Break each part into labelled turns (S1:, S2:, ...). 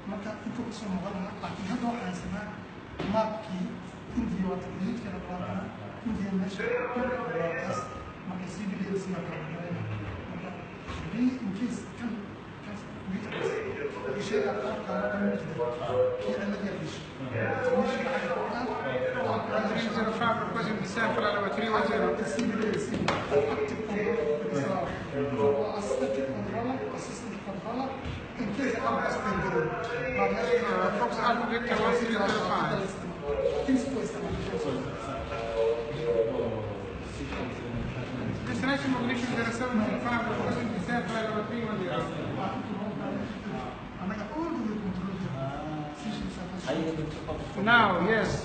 S1: marka intuu kasoo noqon lahaa laakiin hadda waxaan haysanaa maapkii india waa teknolojiyadka labaadana india meesha taas marka cbd sida kale marka hadii incase kan sheega qaabka kan mid kii cilad yar disho requesting the sample على 310 cbd assistant controller in case of Fox Alpha Victor 105. Destination Magnesium 0725 requesting the sample على 310. Now, yes.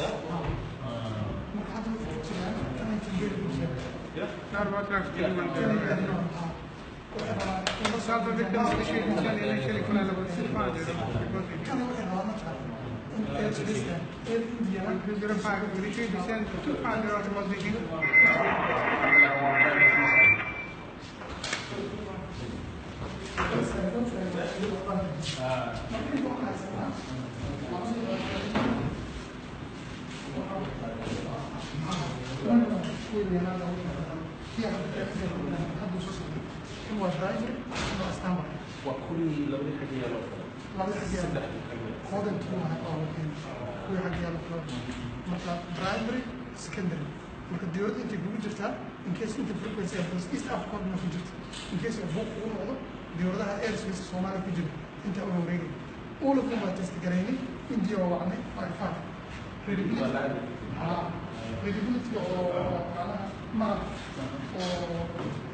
S1: Not about Salva victims initially كنا level 5 we retrieve the send to 200 automatically. هو درايفر هو استمر
S2: وكل لو دي حاجه
S1: لو هذا انتوا كل حاجه مثلا درايفر سكندري marka dawladda inta ugu jirtaa in case inta frequency of East Africa ma ku jirto in case of book uu noqdo dawladaha airspace Soomaaliya ku jira inta uu wareegay oo la kuma test gareeyay India oo wacnay Wi-Fi credibility oo ma oo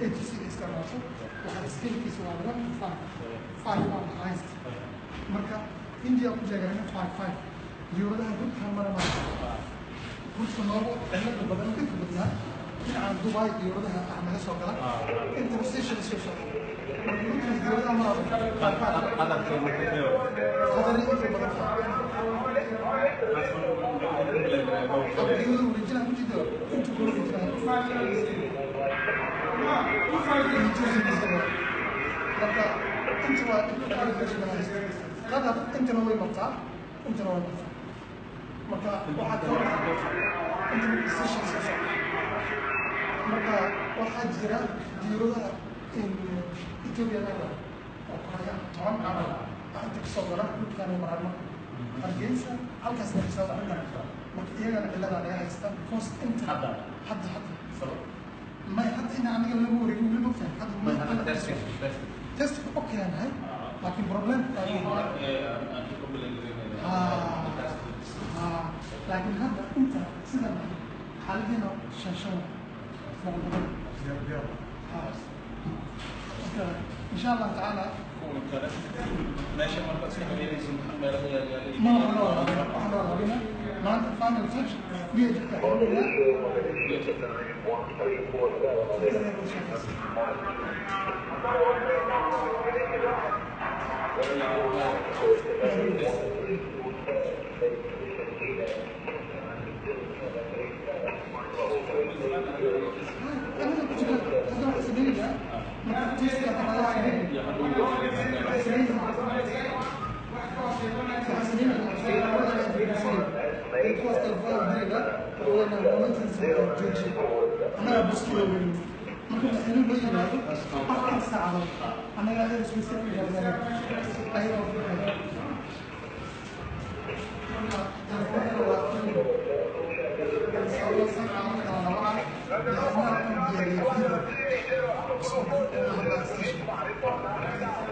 S1: ATC isticmaasho waxa skillkiisa waa 1.5 highest marka India ku jaagarana 5.5 dawladaha guud marama كنت نورو عندنا بدل كنت بدنا عن دبي ديورها عملها شغله انت ستيشن سيشن ديورها ما هذا اللي في بدل انت انت نوي مقطع انت نوي مقطع marka waxa ka inta session session marka waxa jira diirada in Ethiopia oo qoraya toban camal inta ka soo gala midkaan mararno hargeysa halkaas la soo dhacay marka iyagana cilada ay haystaan cost inta hadda sabab ma hadda in aniga lagu wareegin wili maqtan hadda ma test okay ana laakiin problem لكن هذا انت سيدا حاليا شاشون ان شاء الله تعالى
S2: ماشي مرة
S1: ما انت فاهم الفرق بيجي أنا بسكيل من ممكن أنا بيجي هذا أحد ساعة أنا قاعد أسوي هذا أيوة Thank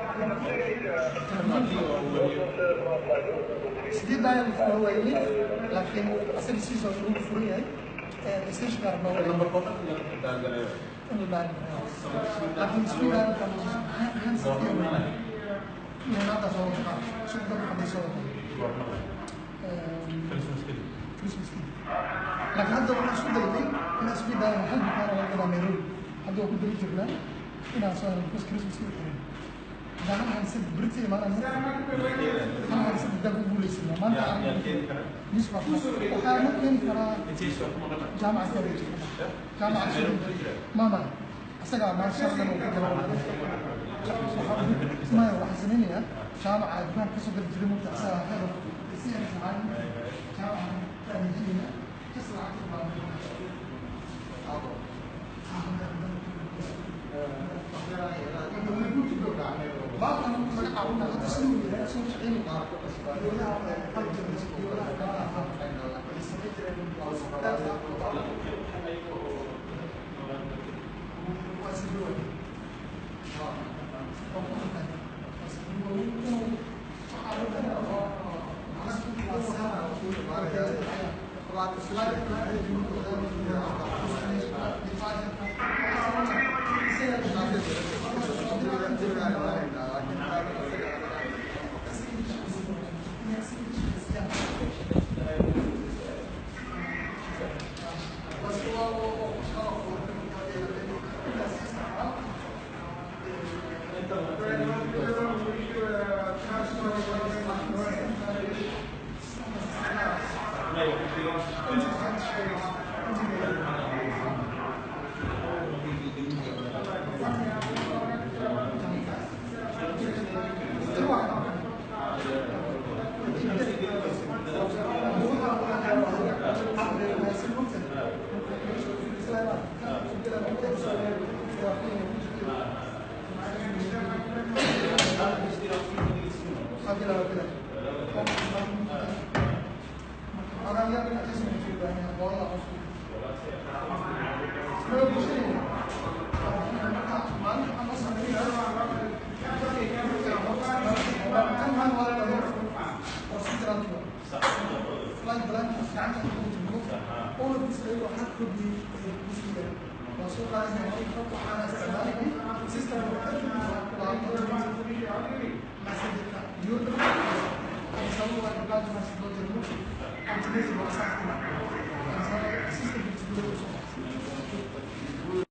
S1: you. سديد دايم هو يلي لكن أصل السيزون يكون فري إستيش كاربنا
S2: نمبر كوتا دال
S1: لكن سبيد دايم كان سديد من هذا صار شو بدنا نحمي صار كريسمس لكن هذا واحد شو دليل إن سبيد دايم هل بكرة ولا كذا ميرون هذا هو دليل جبنا إن صار بس كريسمس كذا أنا هنسد بريتي ما أنا هنسد دبل بوليس ما أنا نسمع وحنا ممكن ترى جامعة كبيرة جامعة ما أسرع ما شاء الله ما هو حسنين يا جامعة كمان كسب الجريمة تأسى هذا يصير العالم جامعة تأمينية تسرع بعض من أعونا تسلم إلى سوق علم ولا قلب ولا